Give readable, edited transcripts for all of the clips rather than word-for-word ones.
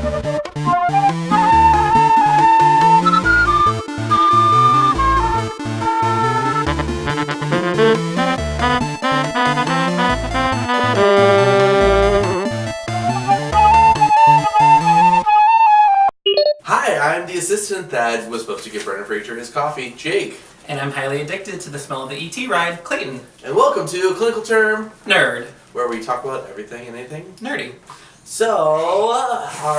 Hi, I'm the assistant that was supposed to give Brendan Fraser his coffee, Jake. And I'm highly addicted to the smell of the ET ride, Clayton. And welcome to Clinical Term Nerd. where we talk about everything and anything Nerdy. So,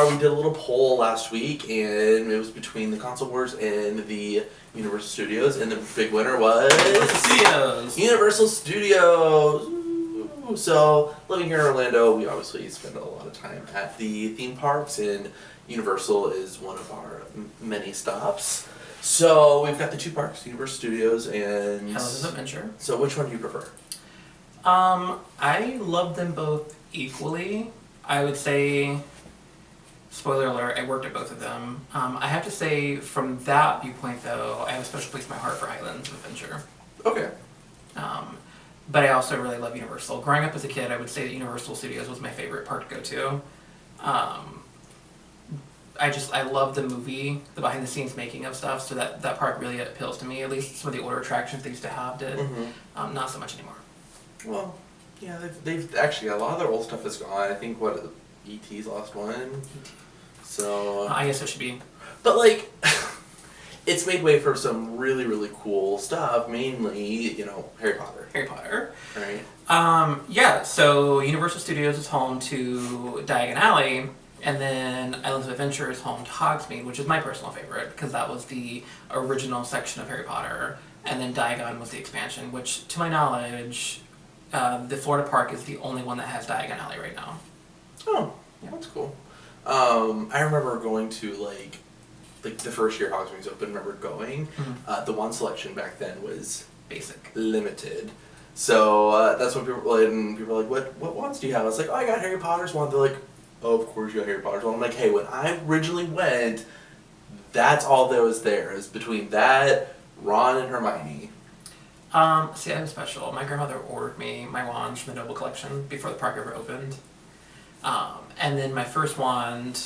we did a little poll last week, and it was between the Console Wars and the Universal Studios, and the big winner was... Studios. Universal Studios! Ooh. So, living here in Orlando, we obviously spend a lot of time at the theme parks, and Universal is one of our many stops. So, we've got the two parks, Universal Studios and... Hell's Adventure. So, which one do you prefer? I love them both equally. I would say, spoiler alert, I worked at both of them. I have to say, from that viewpoint though, I have a special place in my heart for Islands of Adventure. Okay. But I also really love Universal. Growing up as a kid, I would say that Universal Studios was my favorite park to go to. I love the movie, the behind the scenes making of stuff, so that park really appeals to me. At least some of the older attractions they used to have did. Mm-hmm. Not so much anymore. Well, yeah, they've actually, a lot of their old stuff is gone. I think, E.T.'s lost one? So... I guess it should be. But, like, it's made way for some really, really cool stuff, mainly, Harry Potter. Harry Potter. Right? Yeah, so Universal Studios is home to Diagon Alley, and then Islands of Adventure is home to Hogsmeade, which is my personal favorite, because that was the original section of Harry Potter, and then Diagon was the expansion, which, to my knowledge... the Florida park is the only one that has Diagon Alley right now. Oh, yeah, that's cool. I remember going to, the first year Hogsmeade's open, I remember going. Mm-hmm. The wand selection back then was... Basic. Limited. So, that's when people were like, what wands do you have? I was like, oh, I got Harry Potter's wand. They're like, oh, of course you got Harry Potter's wand. I'm like, hey, when I originally went, that's all there was there. It was between that, Ron and Hermione. See, I'm special. My grandmother ordered me my wands from the Noble Collection before the park ever opened. And then my first wand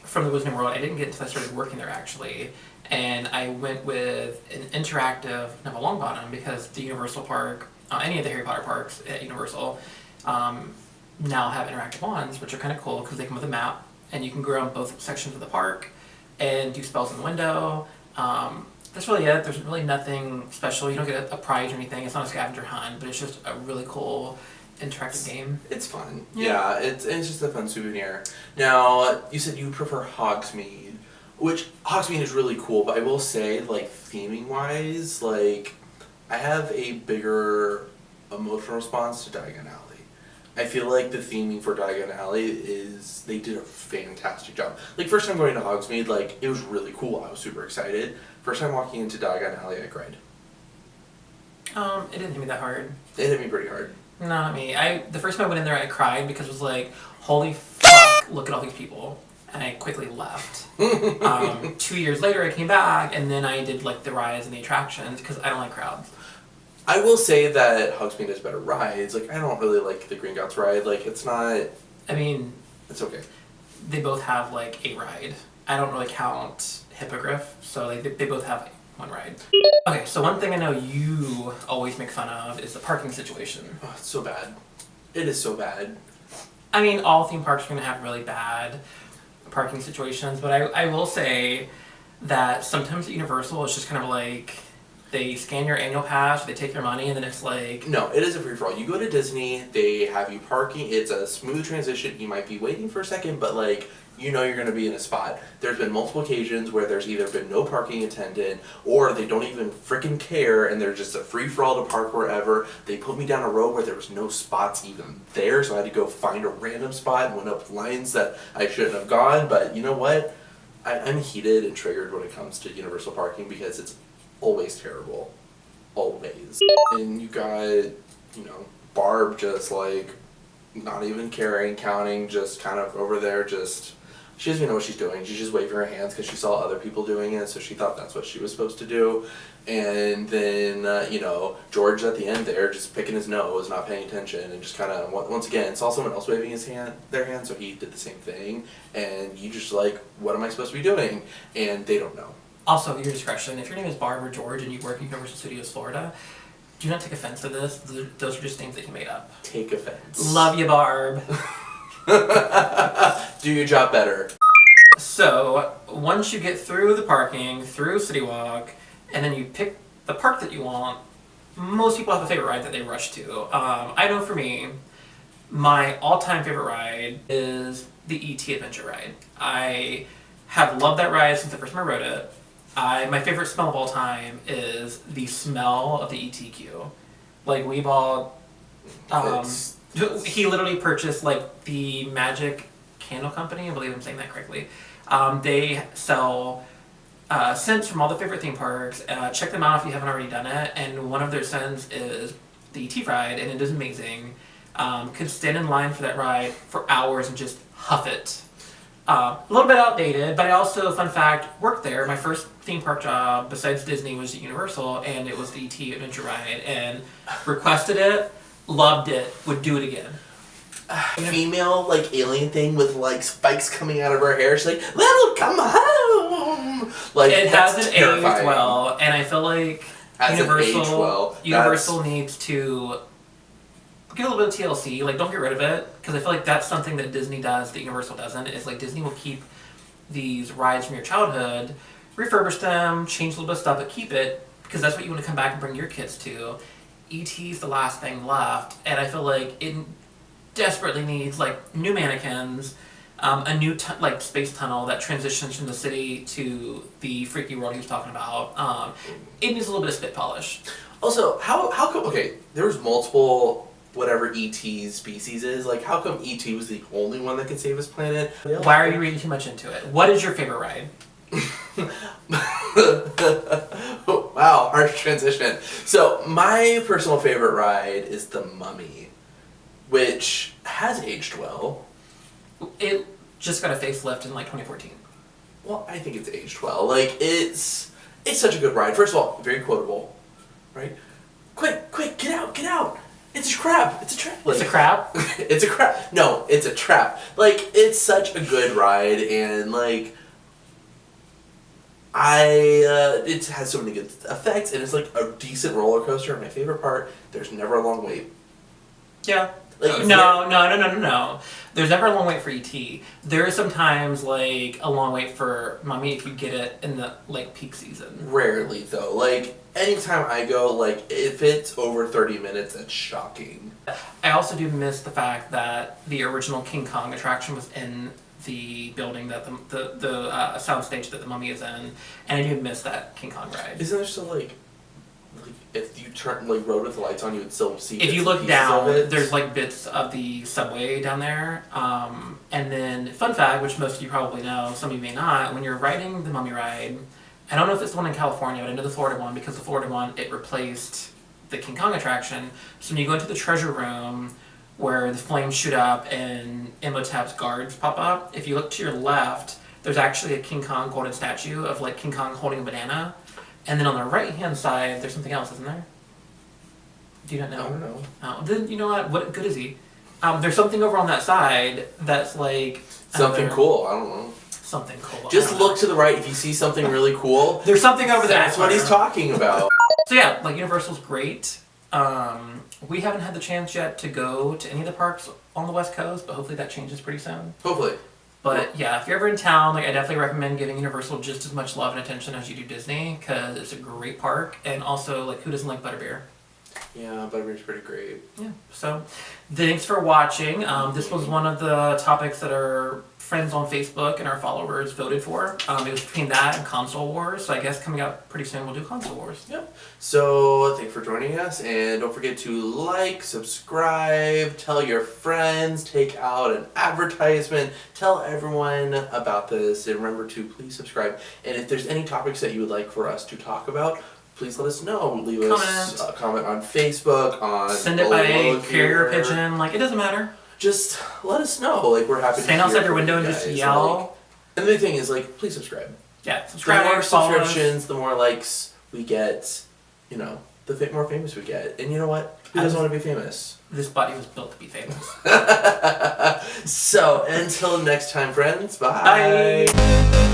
from the Wizarding World, I didn't get until I started working there actually. And I went with an interactive Neville Longbottom because the Universal Park, any of the Harry Potter parks at Universal, now have interactive wands, which are kind of cool because they come with a map and you can go around both sections of the park and do spells in the window. That's really it. There's really nothing special. You don't get a prize or anything. It's not a scavenger hunt, but it's just a really cool interactive game. It's fun. Yeah, it's just a fun souvenir. Now, you said you prefer Hogsmeade, which Hogsmeade is really cool, but I will say, theming-wise, I have a bigger emotional response to Diagon Alley. I feel like the theming for Diagon Alley they did a fantastic job. First time going to Hogsmeade, it was really cool. I was super excited. First time walking into Diagon Alley, I cried. It didn't hit me that hard. It hit me pretty hard. No, not me. The first time I went in there, I cried because it was like, holy fuck, look at all these people. And I quickly left. 2 years later, I came back, and then I did, the rides and the attractions, because I don't like crowds. I will say that Hogsmeade has better rides. I don't really like the Gringotts ride. It's not... I mean... It's okay. They both have, a ride. I don't really count Hippogriff, so they both have one ride. Okay, so one thing I know you always make fun of is the parking situation. Oh, it's so bad. It is so bad. I mean, all theme parks are going to have really bad parking situations, but I will say that sometimes at Universal it's just kind of they scan your annual pass, they take your money, and then it's No, it is a free-for-all. You go to Disney, they have you parking, it's a smooth transition, you might be waiting for a second, but you're going to be in a spot. There's been multiple occasions where there's either been no parking attendant, or they don't even frickin' care, and they're just a free-for-all to park wherever. They put me down a row where there was no spots even there, so I had to go find a random spot and went up lines that I shouldn't have gone, but you know what? I'm heated and triggered when it comes to Universal parking because it's always terrible. Always. And you got, Barb just not even caring, counting, just kind of over there, just She doesn't even know what she's doing. She's just waving her hands because she saw other people doing it, so she thought that's what she was supposed to do. And then, George at the end there, just picking his nose, not paying attention, and just kind of, once again, saw someone else waving their hand, so he did the same thing. And you just like, what am I supposed to be doing? And they don't know. Also, your discretion, if your name is Barb or George and you work at Universal Studios Florida, do not take offense to this. Those are just names that you made up. Take offense. Love you, Barb. Do your job better. So, once you get through the parking, through City Walk, and then you pick the park that you want, most people have a favorite ride that they rush to. I know for me, my all-time favorite ride is the E.T. Adventure Ride. I have loved that ride since the first time I rode it. My favorite smell of all time is the smell of the E.T. queue. Like, we've all... he literally purchased, like, the Magic Candle Company, I believe I'm saying that correctly. They sell scents from all the favorite theme parks. Check them out if you haven't already done it. And one of their scents is the E.T. ride, and it is amazing. Could stand in line for that ride for hours and just huff it. A little bit outdated, but I also, fun fact, worked there. My first theme park job besides Disney was at Universal, and it was the E.T. Adventure Ride, and requested it, loved it, would do it again. Female, like, alien thing with, like, spikes coming out of her hair. She's like, welcome home! Like, it hasn't aged terrifying. well, and I feel like Universal needs to get a little bit of TLC. Like, don't get rid of it, because I feel like that's something that Disney does that Universal doesn't. Is like Disney will keep these rides from your childhood, refurbish them, change a little bit of stuff, but keep it because that's what you want to come back and bring your kids to. E.T.'s the last thing left, and I feel like it desperately needs like new mannequins, a new space tunnel that transitions from the city to the freaky world he was talking about. It needs a little bit of spit polish. Also, how come? Okay, there's multiple whatever E.T. species is. Like, how come E.T. was the only one that could save his planet? Why are you reading too much into it? What is your favorite ride? Wow, harsh transition. So, my personal favorite ride is The Mummy, which has aged well. It just got a facelift in like 2014. Well, I think it's aged well. Like, it's such a good ride. First of all, very quotable, right? Quick, get out! It's a trap. It's a trap. It's a crap? It's a crap. No, it's a trap. Like, it's such a good ride, and like, it has so many good effects, and it's like a decent roller coaster. My favorite part, there's never a long wait. Yeah. Like, No. There's never a long wait for E.T. There is sometimes like a long wait for Mummy if you get it in the like peak season. Rarely though. Like, anytime I go, like, if it's over 30 minutes, that's shocking. I also do miss the fact that the original King Kong attraction was in the building that the soundstage that the Mummy is in, and I do miss that King Kong ride. Isn't there still like if you turn rode with the lights on, you would still see. If you look down, there's like bits of the subway down there. And then, fun fact, which most of you probably know, some of you may not, when you're riding the Mummy ride, I don't know if it's the one in California, but I know the Florida one, because the Florida one, it replaced the King Kong attraction. So when you go into the treasure room, where the flames shoot up and Imhotep's guards pop up, if you look to your left, there's actually a King Kong golden statue of like King Kong holding a banana. And then on the right-hand side, there's something else, isn't there? Do you not know? I don't know. Oh, then you know what good is he? There's something over on that side that's like something cool. I don't know. Something cool. Just look to the right if you see something really cool. There's something over there. That's what he's talking about. So yeah, like Universal's great. We haven't had the chance yet to go to any of the parks on the West Coast, but hopefully that changes pretty soon. Hopefully. But yeah, if you're ever in town, like I definitely recommend giving Universal just as much love and attention as you do Disney, because it's a great park, and also like who doesn't like butterbeer? Yeah, butterbeer's pretty great. Yeah. So, thanks for watching. This was one of the topics that our friends on Facebook and our followers voted for. It was between that and console wars. So I guess coming up pretty soon we'll do console wars. Yep. So thanks for joining us, and don't forget to like, subscribe, tell your friends, take out an advertisement, tell everyone about this, and remember to please subscribe. And if there's any topics that you would like for us to talk about, please let us know. Leave us a comment on Facebook, on send it by carrier pigeon. Like, it doesn't matter. Just let us know. Like, we're happy to stand outside your window and just yell. And the big thing is, like, please subscribe. Yeah, The subscribe, more follow us. subscriptions, the more likes we get, you know, the more famous we get. And you know what? Who doesn't want to be famous? This body was built to be famous. So, until next time, friends, bye. Bye.